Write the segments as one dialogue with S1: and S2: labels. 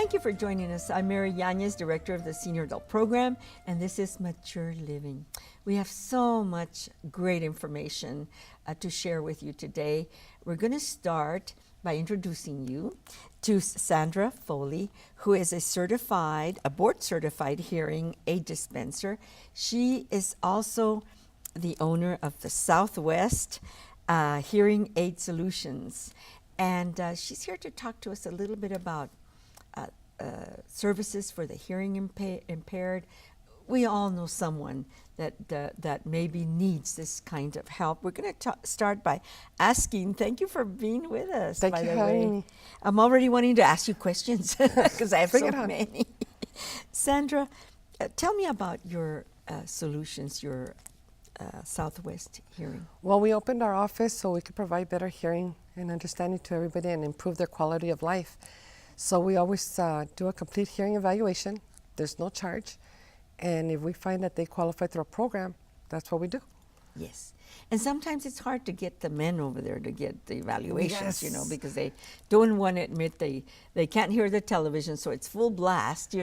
S1: Thank you for joining us. I'm Mary Yanez, Director of the Senior Adult Program, and this is Mature Living. We have so much great information to share with you today. We're going to start by introducing you to Sandra Folley, who is a board-certified hearing aid dispenser. She is also the owner of the Southwest Hearing Aid Solutions, and she's here to talk to us a little bit about services for the hearing impaired. We all know someone that maybe needs this kind of help. We're going to start by asking. Thank you for being with us.
S2: Thank you for having me.
S1: I'm already wanting to ask you questions because I have so many. Sandra, tell me about your solutions, your Southwest Hearing.
S2: Well, we opened our office so we could provide better hearing and understanding to everybody and improve their quality of life. So we always do a complete hearing evaluation. There's no charge. And if we find that they qualify through a program, that's what we do.
S1: Yes. And sometimes it's hard to get the men over there to get the evaluations,
S2: Yes.
S1: because they don't want to admit they can't hear the television, so it's full blast,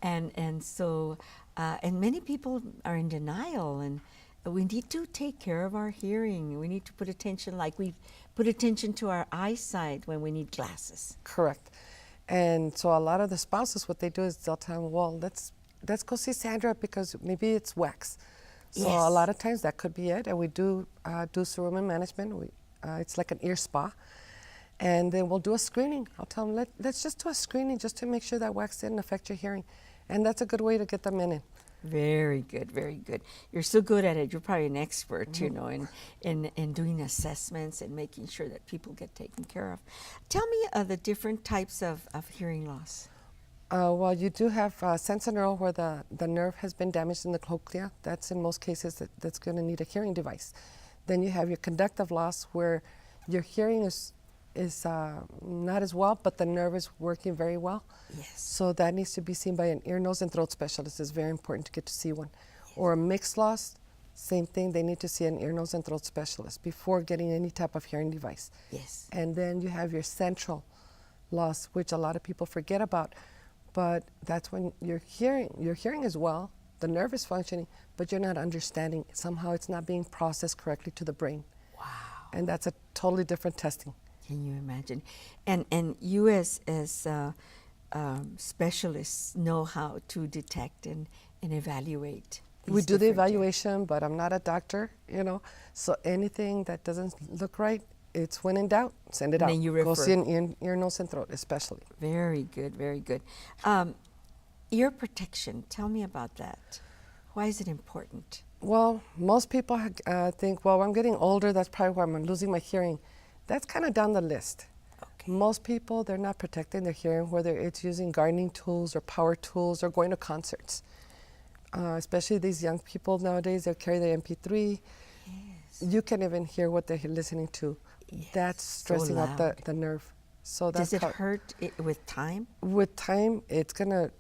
S1: And so, and many people are in denial, and we need to take care of our hearing. We need to put attention, like we put attention to our eyesight when we need glasses.
S2: Correct. And so a lot of the spouses, what they do is they'll tell them, well, let's go see Sandra because maybe it's wax. So
S1: Yes.
S2: a lot of times that could be it. And we do cerumen management. It's like an ear spa. And then we'll do a screening. I'll tell them, let's just do a screening just to make sure that wax didn't affect your hearing. And that's a good way to get them in.
S1: Very good, very good. You're so good at it. You're probably an expert, in doing assessments and making sure that people get taken care of. Tell me the different types of hearing loss.
S2: Well, you do have sensorineural where the nerve has been damaged in the cochlea. That's in most cases that's going to need a hearing device. Then you have your conductive loss where your hearing is not as well, but the nerve is working very well.
S1: Yes.
S2: So that needs to be seen by an ear, nose, and throat specialist. It's very important to get to see one. Yes. Or a mixed loss, same thing. They need to see an ear, nose, and throat specialist before getting any type of hearing device.
S1: Yes.
S2: And then you have your central loss, which a lot of people forget about. But that's when your hearing is well, the nerve is functioning, but you're not understanding. Somehow it's not being processed correctly to the brain.
S1: Wow.
S2: And that's a totally different testing.
S1: Can you imagine? And you as specialists know how to detect and evaluate.
S2: We do the evaluation, but I'm not a doctor, So anything that doesn't look right, it's when in doubt, send it out.
S1: Then you refer.
S2: Go see an ear, nose, and throat, especially.
S1: Very good, very good. Ear protection, tell me about that. Why is it important?
S2: Well, most people think, well, I'm getting older, that's probably why I'm losing my hearing. That's kind of down the list.
S1: Okay.
S2: Most people, they're not protecting their hearing, whether it's using gardening tools or power tools or going to concerts. Especially these young people nowadays, they carry the MP3.
S1: Yes.
S2: You can even hear what they're listening to.
S1: Yes.
S2: That's stressing
S1: So
S2: out the nerve. So
S1: does it hurt with time?
S2: With time, it's going to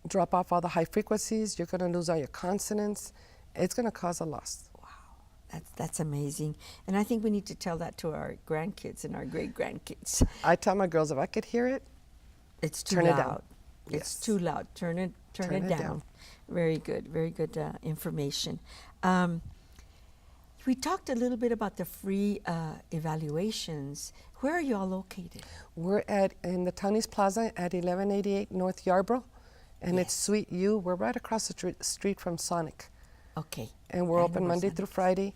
S2: drop off all the high frequencies. You're going to lose all your consonants. It's going to cause a loss.
S1: That's amazing. And I think we need to tell that to our grandkids and our great-grandkids.
S2: I tell my girls, if I could hear it,
S1: it's too
S2: turn
S1: loud.
S2: It down.
S1: It's too loud. Turn it down. Very good information. We talked a little bit about the free evaluations. Where are you all located?
S2: We're in the Townies Plaza at 1188 North Yarborough, and
S1: Yes.
S2: it's Suite U. We're right across the street from Sonic.
S1: Okay.
S2: And we're
S1: I
S2: open
S1: know where
S2: Monday
S1: Sonic
S2: through
S1: is.
S2: Friday.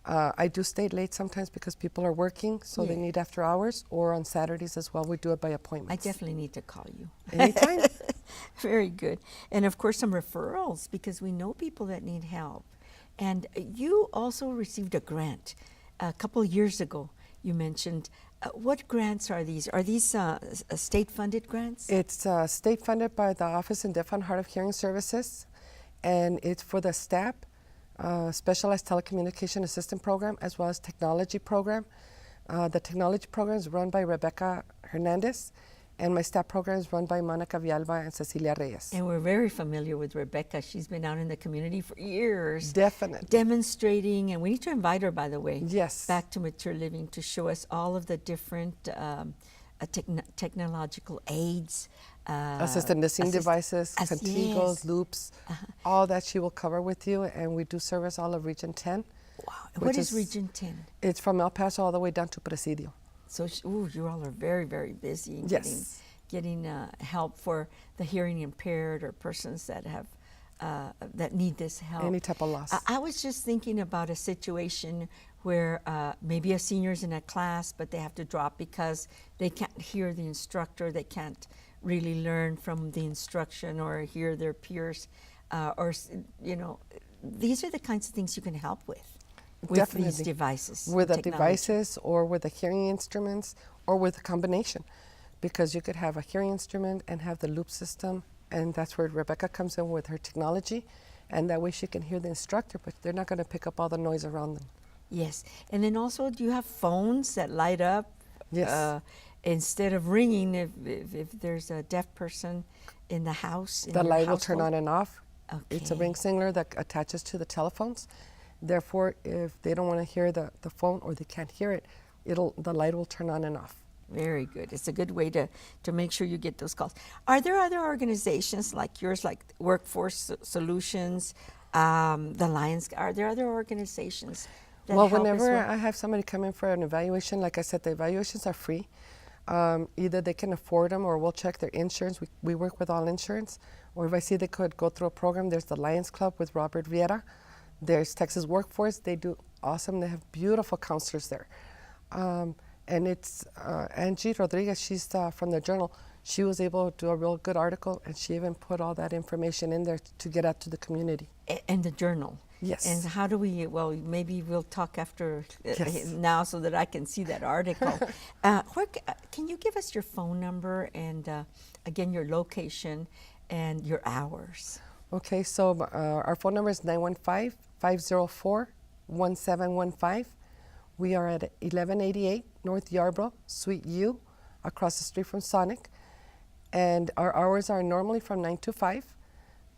S2: I do stay late sometimes because people are working, so they
S1: Yeah.
S2: need after hours, or on Saturdays as well. We do it by appointment.
S1: I definitely need to call you.
S2: Anytime.
S1: Very good. And of course, some referrals because we know people that need help. And you also received a grant a couple of years ago. You mentioned, what grants are these? Are these state-funded grants?
S2: It's state-funded by the Office in Deaf and Hard of Hearing Services, and it's for the STAP, Specialized Telecommunication Assistant Program, as well as Technology Program. The Technology Program is run by Rebecca Hernandez, And my staff program is run by Monica Villalba and Cecilia Reyes.
S1: And we're very familiar with Rebecca. She's been out in the community for years.
S2: Definitely.
S1: Demonstrating, and we need to invite her, by the way,
S2: Yes.
S1: back to Mature Living to show us all of the different technological aids,
S2: Assisted listening devices, contigos,
S1: yes.
S2: loops, all that she will cover with you. And we do service all of Region 10.
S1: Wow. What is Region 10?
S2: It's from El Paso all the way down to Presidio.
S1: So, you all are very, very busy in
S2: Yes.
S1: getting help for the hearing impaired or persons that have that need this help.
S2: Any type of loss.
S1: I was just thinking about a situation where maybe a senior's in a class, but they have to drop because they can't hear the instructor. They can't really learn from the instruction or hear their peers, these are the kinds of things you can help with
S2: Definitely.
S1: these devices.
S2: With the
S1: technology.
S2: devices or with the hearing instruments or with a combination, because you could have a hearing instrument and have the loop system, and that's where Rebecca comes in with her technology, and that way she can hear the instructor, but they're not going to pick up all the noise around them.
S1: Yes, and then also, do you have phones that light up?
S2: Yes.
S1: Instead of ringing, if there's a deaf person in the house, in
S2: The
S1: your
S2: light will turn
S1: household?
S2: on and off. It's a
S1: Okay.
S2: ring signaler that attaches to the telephones. Therefore, if they don't want to hear the phone or they can't hear it, the light will turn on and off.
S1: Very good. It's a good way to make sure you get those calls. Are there other organizations like yours, like Workforce Solutions, the Lions? Are there other organizations that
S2: Well,
S1: help as
S2: whenever
S1: well?
S2: I have somebody come in for an evaluation, like I said, the evaluations are free. Either they can afford them or we'll check their insurance. We work with all insurance. Or if I see they could go through a program, there's the Lions Club with Robert Vieira. There's Texas Workforce. They do awesome. They have beautiful counselors there. And it's Angie Rodriguez, she's from the Journal. She was able to do a real good article, and she even put all that information in there to get out to the community.
S1: And the Journal.
S2: Yes.
S1: And how do we, well, maybe we'll talk after
S2: Yes.
S1: now so that I can see that article. Can you give us your phone number and, again, your location and your hours?
S2: Okay, so our phone number is 915-504-1715. We are at 1188 North Yarborough, Suite U, across the street from Sonic. And our hours are normally from 9 to 5.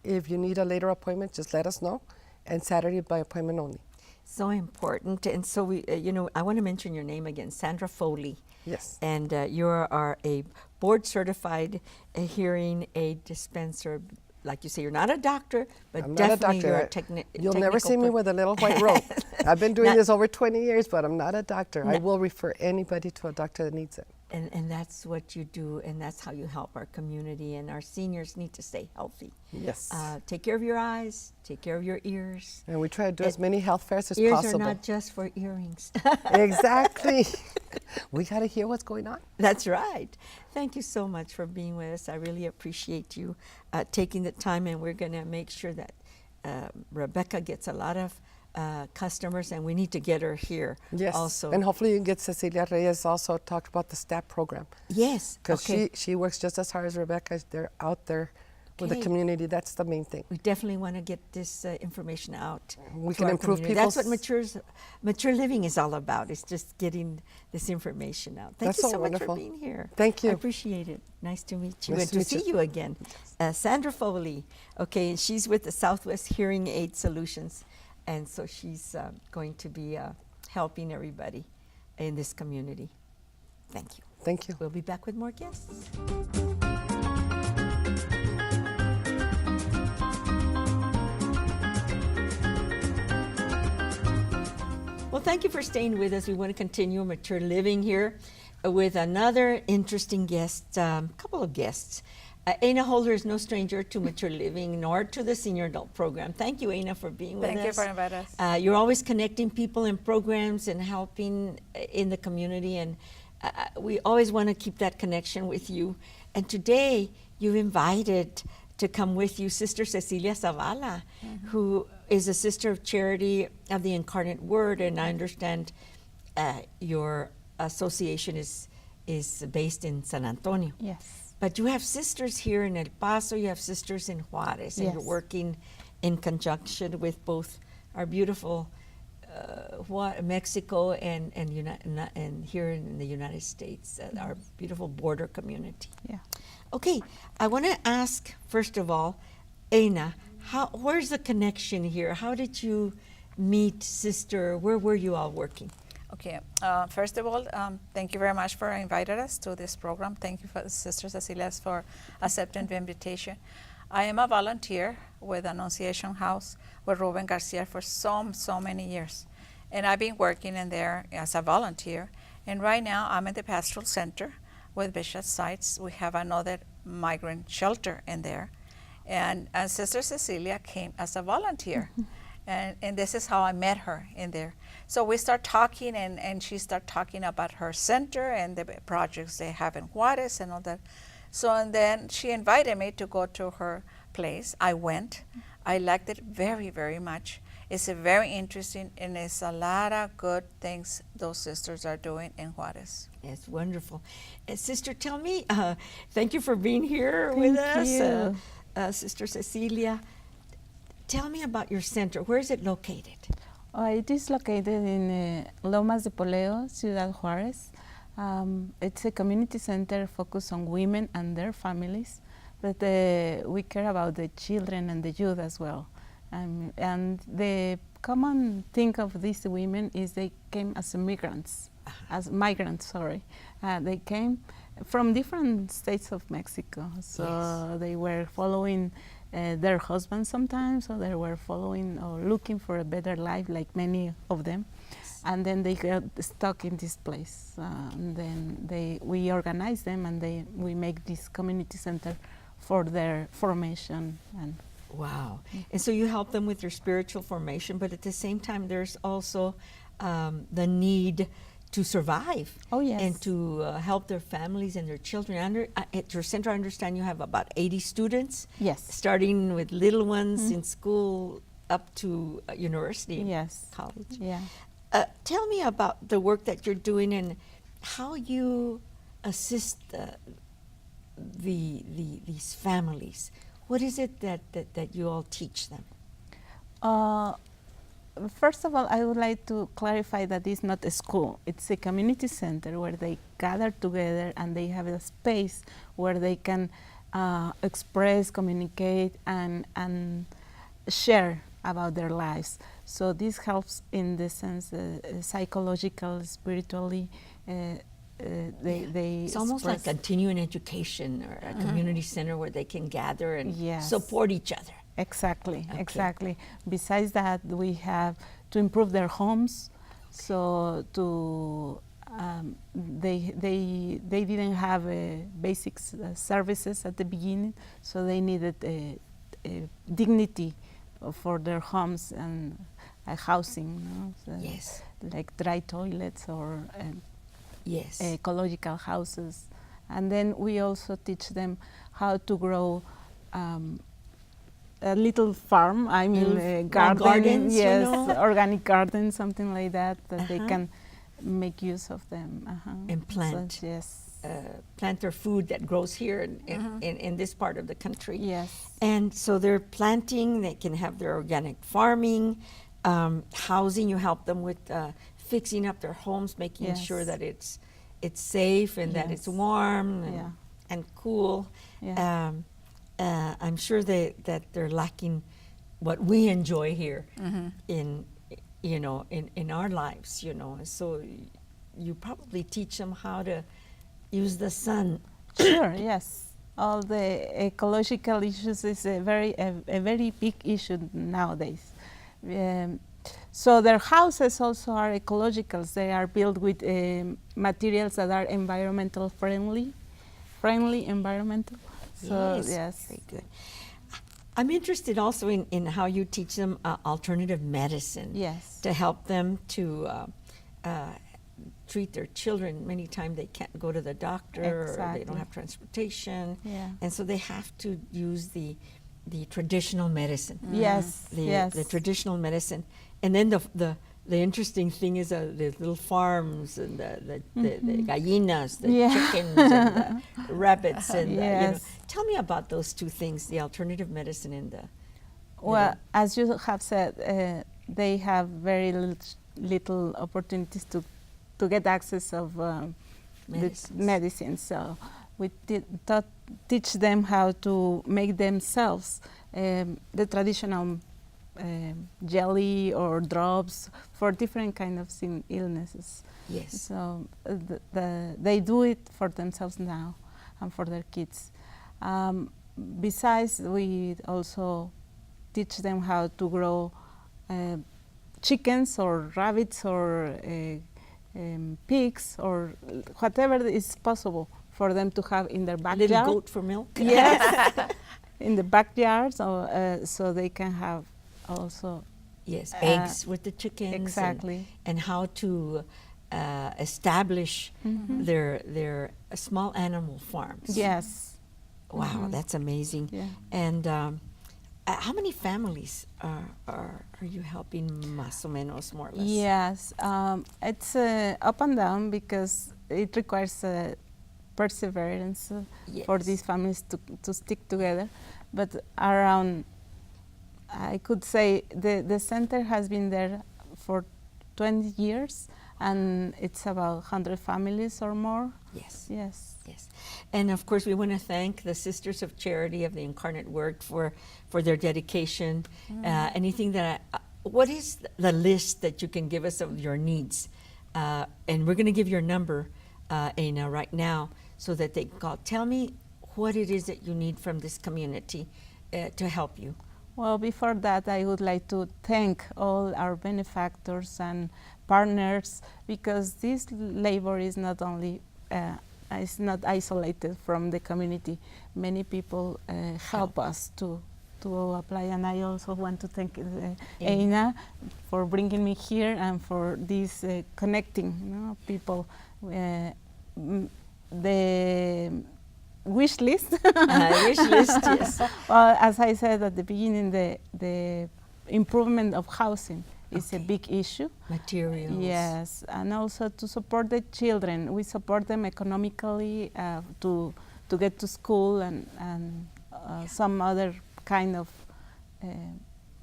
S2: If you need a later appointment, just let us know. And Saturday by appointment only.
S1: So important. And so we, I want to mention your name again, Sandra Folley.
S2: Yes.
S1: And you are a board certified hearing aid dispenser. Like you say, you're not a doctor, but
S2: I'm not a
S1: definitely
S2: doctor.
S1: you're a technical.
S2: You'll never see me with a little white robe. I've been doing this over 20 years, but I'm not a doctor. I will refer anybody to a doctor that needs it.
S1: And that's what you do, and that's how you help our community, and our seniors need to stay healthy.
S2: Yes.
S1: Take care of your eyes, take care of your ears.
S2: And we try to do as many health fairs as
S1: Ears
S2: possible.
S1: are not just for earrings.
S2: Exactly. We got to hear what's going on.
S1: That's right. Thank you so much for being with us. I really appreciate you taking the time, and we're going to make sure that Rebecca gets a lot of customers, and we need to get her here
S2: Yes.
S1: also.
S2: And hopefully you can get Cecilia Reyes also talked about the STAP program.
S1: Yes.
S2: Because
S1: Okay.
S2: she works just as hard as Rebecca. They're out there with the
S1: Okay.
S2: community. That's the main thing.
S1: We definitely want to get this information out.
S2: We
S1: to
S2: can
S1: our
S2: improve
S1: community. That's what
S2: people's-
S1: mature living is all about. It's just getting this information out. Thank
S2: That's
S1: you
S2: so
S1: so much
S2: wonderful.
S1: for being here.
S2: Thank you.
S1: I appreciate it. Nice to meet you
S2: Nice
S1: and
S2: to
S1: to
S2: meet
S1: see
S2: you.
S1: you again. Sandra Folley. Okay, and she's with the Southwest Hearing Aid Solutions, and so she's going to be helping everybody in this community. Thank you.
S2: Thank you.
S1: We'll be back with more guests. Well, thank you for staying with us. We want to continue Mature Living here with another interesting guest, couple of guests. Eina Holder is no stranger to Mature Living nor to the Senior Adult Program. Thank you, Eina, for being with us.
S3: Thank you for inviting us.
S1: You're always connecting people and programs and helping in the community, and we always want to keep that connection with you. And today, you've invited to come with you Sister Cecilia Zavala, who is a sister of charity of the Incarnate Word, and I understand your association is based in San Antonio.
S3: Yes.
S1: But you have sisters here in El Paso, you have sisters in Juarez, and
S3: Yes.
S1: you're working in conjunction with both our beautiful Mexico and here in the United States, our beautiful border community.
S3: Yeah.
S1: Okay, I want to ask, first of all, Eina, where's the connection here? How did you meet Sister? Where were you all working?
S3: Okay. First of all, thank you very much for inviting us to this program. Thank you, for Sister Cecilia, for accepting the invitation. I am a volunteer with Annunciation House with Ruben Garcia for so many years. And I've been working in there as a volunteer. And right now I'm at the Pastoral Center with Bishop Sites. We have another migrant shelter in there. And Sister Cecilia came as a volunteer. And this is how I met her in there. So we start talking, and she started talking about her center and the projects they have in Juarez and all that. So and then she invited me to go to her place. I went. I liked it very, very much. It's a very interesting, and it's a lot of good things those sisters are doing in Juarez.
S1: It's wonderful. Sister, tell me, thank you for being here with us, Sister Cecilia. Tell me about your center. Where is it located?
S4: It is located in Lomas de Poleo, Ciudad Juarez. It's a community center focused on women and their families, but we care about the children and the youth as well. And the common thing of these women is they came as migrants, They came from different states of Mexico, so they were following their husbands sometimes, or they were following or looking for a better life, like many of them. And then they got stuck in this place. And then we organize them, and we make this community center for their formation. And
S1: wow. And so you help them with their spiritual formation, but at the same time, there's also the need to survive.
S4: Oh, yes.
S1: And to help their families and their children. At your center, I understand you have about 80 students.
S4: Yes.
S1: Starting with little ones in school up to university.
S4: Yes.
S1: College.
S4: Yeah.
S1: Tell me about the work that you're doing and how you assist these families. What is it that you all teach them?
S4: First of all, I would like to clarify that it's not a school. It's a community center where they gather together and they have a space where they can express, communicate, and share about their lives. So this helps in the sense psychological, spiritually.
S1: It's almost like continuing education or a community center where they can gather and support each other.
S4: Exactly, exactly. Besides that, we have to improve their homes. So they didn't have basic services at the beginning, so they needed a dignity for their homes and housing. So
S1: yes.
S4: Like dry toilets or
S1: yes.
S4: ecological houses. And then we also teach them how to grow a little farm, I mean garden,
S1: gardens,
S4: yes,
S1: you know?
S4: Organic garden, something like that, they can make use of them.
S1: And plant.
S4: So, yes.
S1: Plant their food that grows here in this part of the country.
S4: Yes.
S1: And so they're planting, they can have their organic farming, housing, you help them with fixing up their homes, making sure that it's safe and that it's warm and cool.
S4: Yeah.
S1: I'm sure that they're lacking what we enjoy here in our lives, So you probably teach them how to use the sun.
S4: Sure, yes. All the ecological issues is a very big issue nowadays. So their houses also are ecological. They are built with materials that are environmental friendly environmental. So, yes.
S1: Very good. I'm interested also in how you teach them alternative medicine.
S4: Yes.
S1: To help them to treat their children. Many times they can't go to the doctor or they don't have transportation.
S4: Yeah.
S1: And so they have to use the traditional medicine.
S4: Yes.
S1: The traditional medicine. And then the interesting thing is the little farms and the gallinas, the chickens and the rabbits. And tell me about those two things, the alternative medicine and the...
S4: Well, as you have said, they have very little opportunities to get access of medicine. So we teach them how to make themselves the traditional jelly or drops for different kind of illnesses.
S1: Yes.
S4: So they do it for themselves now and for their kids. Besides, we also teach them how to grow chickens or rabbits or pigs or whatever is possible for them to have in their backyard.
S1: Little goat for milk.
S4: Yes, in the backyard, so they can have also.
S1: Yes, eggs with the chickens.
S4: Exactly.
S1: And how to establish their small animal farms.
S4: Yes.
S1: Wow, that's amazing.
S4: Yeah.
S1: And how many families are you helping, más o menos, more or less?
S4: Yes, it's up and down because it requires perseverance for
S1: Yes.
S4: these families to stick together. But around, I could say, the center has been there for 20 years, and it's about 100 families or more.
S1: Yes.
S4: Yes.
S1: Yes. And of course, we want to thank the Sisters of Charity of the Incarnate Word for their dedication. Anything that what is the list that you can give us of your needs? And we're going to give your number, Eina, right now, so that they can call. Tell me what it is that you need from this community to help you.
S4: Well, before that, I would like to thank all our benefactors and partners, because this labor is not only it's not isolated from the community. Many people help us to apply, and I also want to thank Eina for bringing me here and for this connecting people. The wish list.
S1: Wish list, yes.
S4: Well, as I said at the beginning, the improvement of housing is a big issue.
S1: Materials.
S4: Yes, and also to support the children. We support them economically to get to school and some other kind of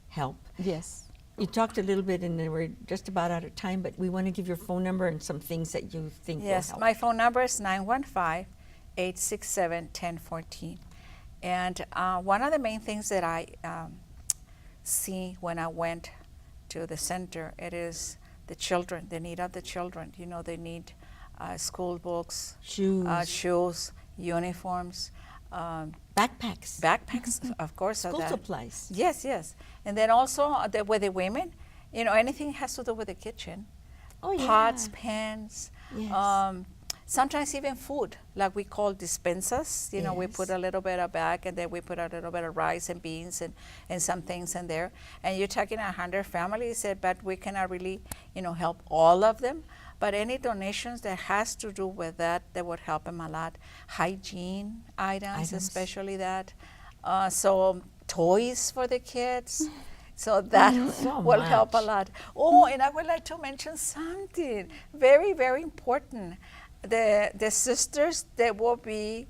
S1: help.
S4: Yes.
S1: You talked a little bit, and then we're just about out of time, but we want to give your phone number and some things that you think will
S3: Yes,
S1: help.
S3: my phone number is 915-867-1014. And one of the main things that I see when I went to the center, it is the children, the need of the children. You know, they need school books, shoes, uniforms,
S1: backpacks,
S3: of course.
S1: school supplies.
S3: Yes, yes. And then also with the women, you know, anything has to do with the kitchen.
S1: Oh, yeah.
S3: Pots, pans,
S1: Yes.
S3: sometimes even food, like we call dispensas. You know, we
S1: Yes.
S3: put a little bit of bag, and then we put a little bit of rice and beans and some things in there. And you're talking 100 families, but we cannot really, you know, help all of them. But any donations that has to do with that would help them a lot. Hygiene items. Especially that. So toys for the kids. So that will help a lot. Oh, and I would like to mention something very, very important. The sisters, there will be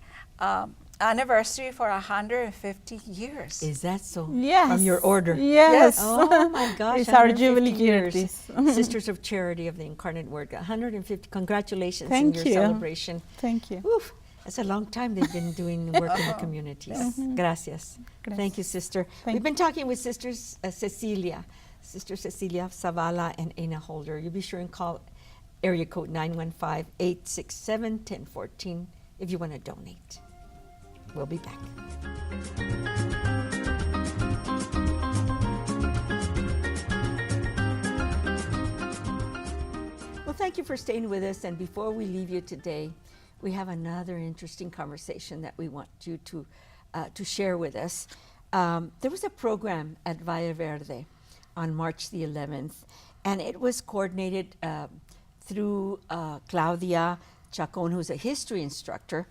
S3: anniversary for 150 years.
S1: Is that so?
S4: Yes.
S1: From your order?
S4: Yes.
S1: Oh my gosh.
S4: It's our
S1: 150
S4: jubilee year.
S1: years. Sisters of Charity of the Incarnate Word. 150. Congratulations
S4: Thank
S1: in your
S4: you.
S1: celebration.
S4: Thank you.
S1: Oof, that's a long time they've been doing work in the communities. Gracias. Thank you, sister. We've been talking with Sisters Cecilia, Sister Cecilia Zavala and Eina Holder. You be sure and call area code 915-867-1014 if you want to donate. We'll be back. Well, thank you for staying with us. And before we leave you today, we have another interesting conversation that we want you to share with us. There was a program at Valle Verde on March the 11th, and it was coordinated through Claudia Chacon, who's a history instructor,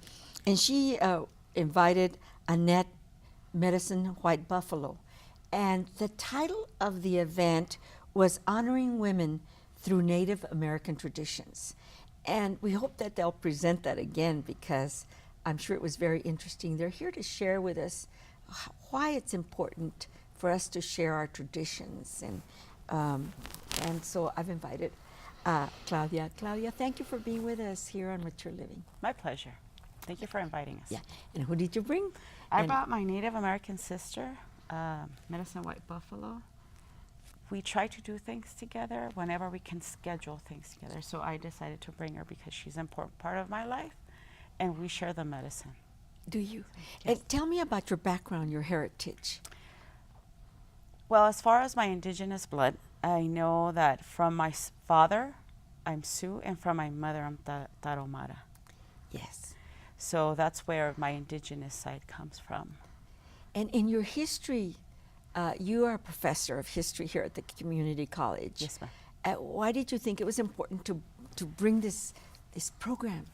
S1: and she invited Annette, Medicine White Buffalo. And the title of the event was Honoring Women Through Native American Traditions. And we hope that they'll present that again, because I'm sure it was very interesting. They're here to share with us why it's important for us to share our traditions. And so I've invited Claudia. Claudia, thank you for being with us here on Mature Living.
S5: My pleasure. Thank you for inviting us.
S1: Yeah. And who did you bring?
S5: I brought my Native American sister, Medicine White Buffalo, we try to do things together whenever we can schedule things together. So I decided to bring her because she's an important part of my life, and we share the medicine.
S1: Do you?
S5: Yes.
S1: And tell me about your background, your heritage.
S5: Well, as far as my indigenous blood, I know that from my father, I'm Sioux, and from my mother, I'm Tarahumara.
S1: Yes.
S5: So that's where my indigenous side comes from.
S1: And in your history, you are a professor of history here at the community college.
S5: Yes, ma'am.
S1: Why did you think it was important to bring this program?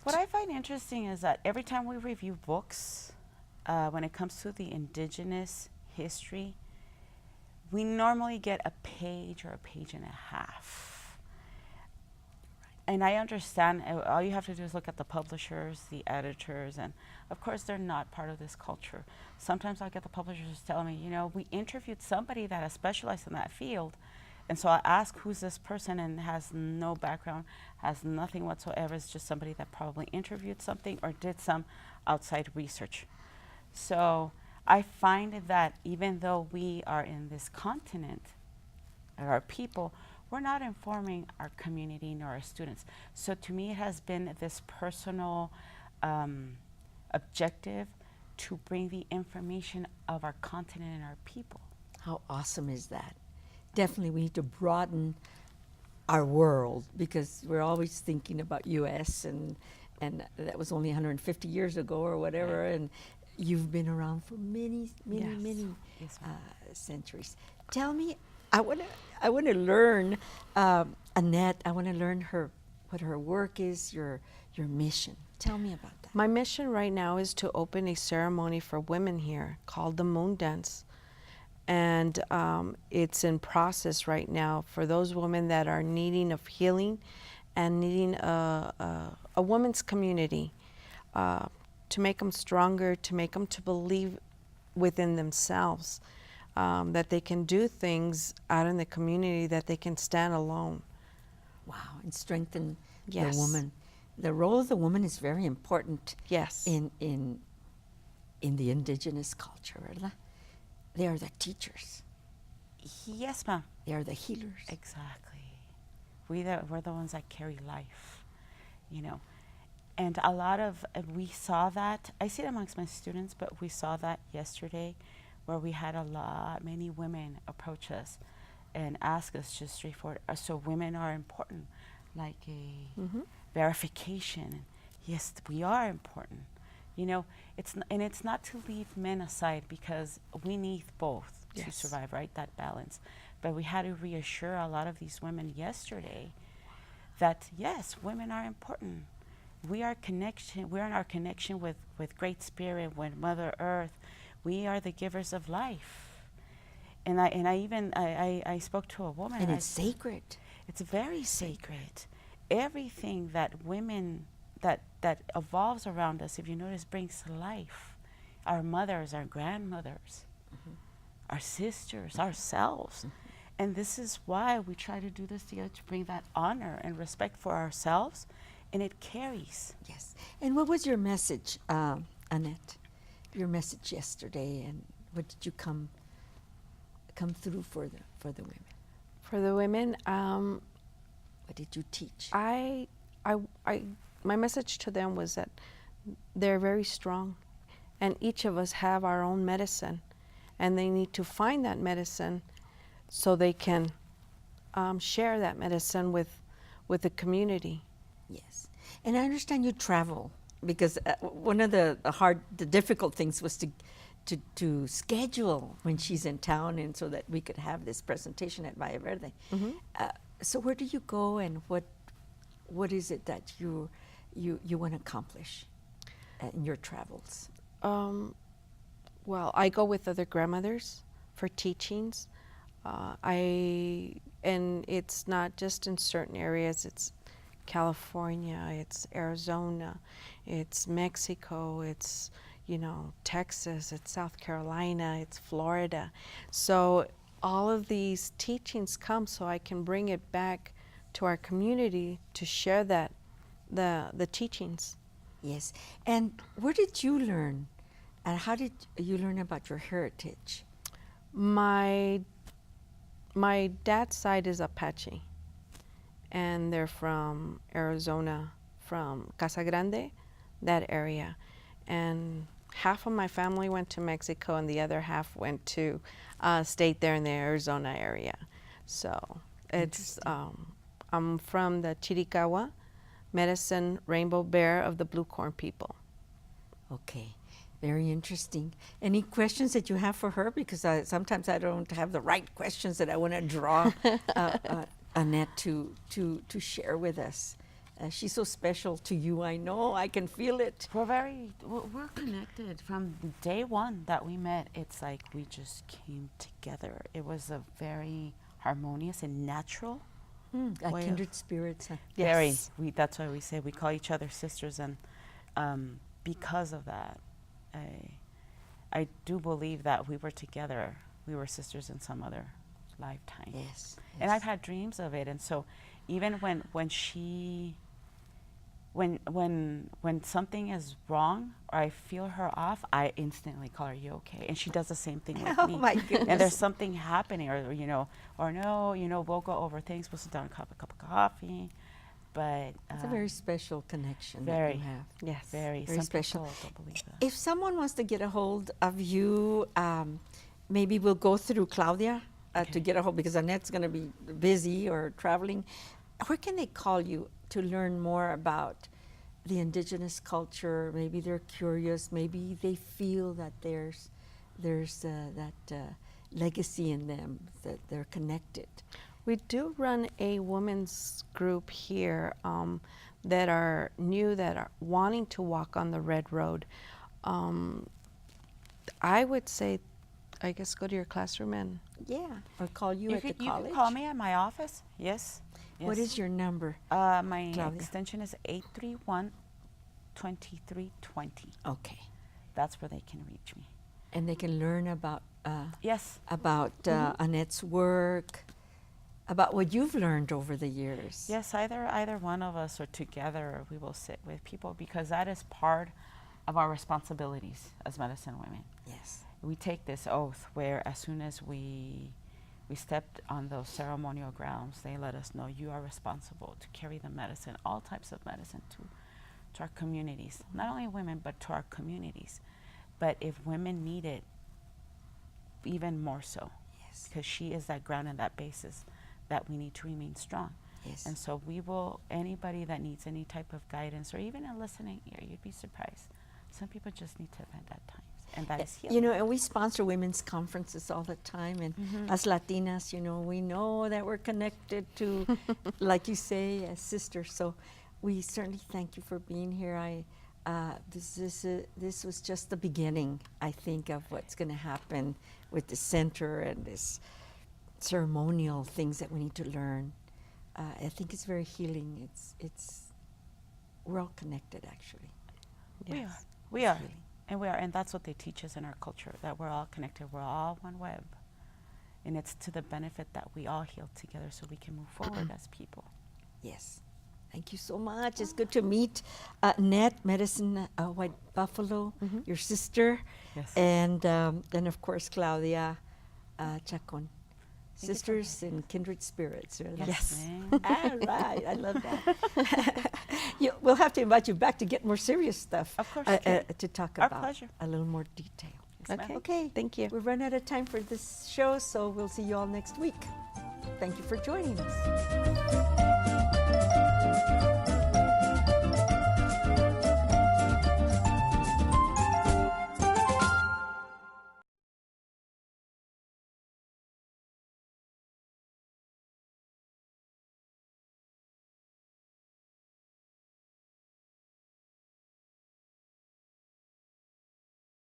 S5: What I find interesting is that every time we review books, when it comes to the indigenous history, we normally get a page or a page and a half. And I understand, all you have to do is look at the publishers, the editors, and of course they're not part of this culture. Sometimes I get the publishers tell me, you know, we interviewed somebody that has specialized in that field, and so I ask who's this person, and has no background, has nothing whatsoever. It's just somebody that probably interviewed something or did some outside research. So I find that even though we are in this continent, our people, we're not informing our community nor our students. So to me, it has been this personal objective to bring the information of our continent and our people.
S1: How awesome is that? Definitely, we need to broaden our world, because we're always thinking about U.S. and that was only 150 years ago or whatever, and you've been around for many
S5: Yes, ma'am.
S1: centuries. Tell me, I want to learn Annette. I want to learn what her work is, your mission. Tell me about that.
S6: My mission right now is to open a ceremony for women here called the Moon Dance. And it's in process right now for those women that are needing of healing and needing a women's community to make them stronger, to make them to believe within themselves, that they can do things out in the community, that they can stand alone.
S1: Wow, and strengthen
S6: Yes.
S1: the woman. The role of the woman is very important.
S6: Yes.
S1: In the indigenous culture, ¿verdad? They are the teachers.
S5: Yes, ma'am.
S1: They are the healers.
S5: Exactly. We're the ones that carry life, you know. And a lot of, we saw that, I see it amongst my students, but we saw that yesterday where we had many women approach us and ask us just straightforward, so women are important, like a verification. Yes, we are important. You know, it's not to leave men aside, because we need both to
S6: Yes.
S5: survive, right? That balance. But we had to reassure a lot of these women yesterday that yes, women are important. We are We're in our connection with Great Spirit, with Mother Earth. We are the givers of life. And I spoke to a woman.
S1: And it's sacred.
S5: It's very sacred. Everything that women that evolves around us, if you notice, brings life. Our mothers, our grandmothers, our sisters, ourselves. And this is why we try to do this together, to bring that honor and respect for ourselves, and it carries.
S1: Yes. And what was your message, Annette? Your message yesterday, and what did you come through for the women?
S6: For the women,
S1: What did you teach?
S6: my message to them was that they're very strong, and each of us have our own medicine, and they need to find that medicine so they can share that medicine with the community.
S1: Yes. And I understand you travel, because one of the difficult things was to schedule when she's in town, and so that we could have this presentation at Valle Verde. So where do you go, and what is it that you want to accomplish in your travels?
S6: Well, I go with other grandmothers for teachings. And it's not just in certain areas. It's California, it's Arizona, it's Mexico, it's Texas, it's South Carolina, it's Florida. So all of these teachings come so I can bring it back to our community to share the teachings.
S1: Yes. And where did you learn? And how did you learn about your heritage?
S6: My my dad's side is Apache, and they're from Arizona, from Casa Grande, that area. And half of my family went to Mexico, and the other half went to stayed there in the Arizona area. So it's I'm from the Chiricahua, Medicine Rainbow Bear of the Blue Corn people.
S1: Okay, very interesting. Any questions that you have for her? Because sometimes I don't have the right questions that I want to draw Annette to share with us. She's so special to you, I know. I can feel it.
S5: We're connected from day one that we met. It's like we just came together. It was a very harmonious and natural
S1: Like
S5: way
S1: kindred spirits. Huh?
S5: Very. That's why we say we call each other sisters, and because of that, I do believe that we were together. We were sisters in some other lifetime.
S1: Yes.
S5: And I've had dreams of it, and so even when something is wrong or I feel her off, I instantly call her, "You okay?" And she does the same thing with me.
S1: Oh my goodness.
S5: And there's something happening, or no, we'll go over things. We'll sit down and have a cup of coffee. But
S1: It's a very special connection
S5: very.
S1: that you have.
S6: Yes.
S5: very
S1: Very
S5: some
S1: special.
S5: people don't believe that.
S1: If someone wants to get a hold of you, maybe we'll go through Claudia to get a hold, because Annette's going to be busy or traveling. Where can they call you to learn more about the indigenous culture? Maybe they're curious. Maybe they feel that there's that legacy in them, that they're connected.
S6: We do run a women's group here that are new, that are wanting to walk on the red road. I would say, I guess, go to your classroom and
S1: Yeah, or call you at the
S5: You
S1: college.
S5: can call me at my office. Yes.
S1: What is your number?
S5: My
S1: Claudia?
S5: extension is 831-2320.
S1: Okay,
S5: That's where they can reach me.
S1: and they can learn about
S5: Yes.
S1: Annette's work, about what you've learned over the years.
S5: Yes, either one of us or together we will sit with people, because that is part of our responsibilities as medicine women.
S1: Yes.
S5: We take this oath where as soon as we stepped on those ceremonial grounds, they let us know you are responsible to carry the medicine, all types of medicine, to our communities. Not only women, but to our communities. But if women need it, even more so.
S1: Yes.
S5: Because she is that ground and that basis that we need to remain strong.
S1: Yes.
S5: And so we will, anybody that needs any type of guidance or even a listening ear, you'd be surprised. Some people just need to vent at times, and that is healing.
S1: You know, and we sponsor women's conferences all the time, and as Latinas, we know that we're connected to, like you say, as sisters. So we certainly thank you for being here. This was just the beginning, I think, of what's going to happen with the center and this ceremonial things that we need to learn. I think it's very healing. We're all connected, actually.
S6: yes.
S5: We are. And that's what they teach us in our culture, that we're all connected, we're all one web. And it's to the benefit that we all heal together so we can move forward as people.
S1: Yes. Thank you so much. It's good to meet Annette, Medicine White Buffalo, your sister,
S5: Yes.
S1: and then, of course, Claudia Chacon. Sisters and kindred spirits. Really.
S5: Yes.
S1: All right. I love that. We'll have to invite you back to get more serious stuff.
S5: Of course.
S1: To talk
S5: Our
S1: about
S5: pleasure.
S1: a little more detail.
S5: Yes, ma'am.
S6: Okay.
S1: Okay.
S6: Thank you.
S1: We've run out of time for this show, so we'll see you all next week. Thank you for joining us.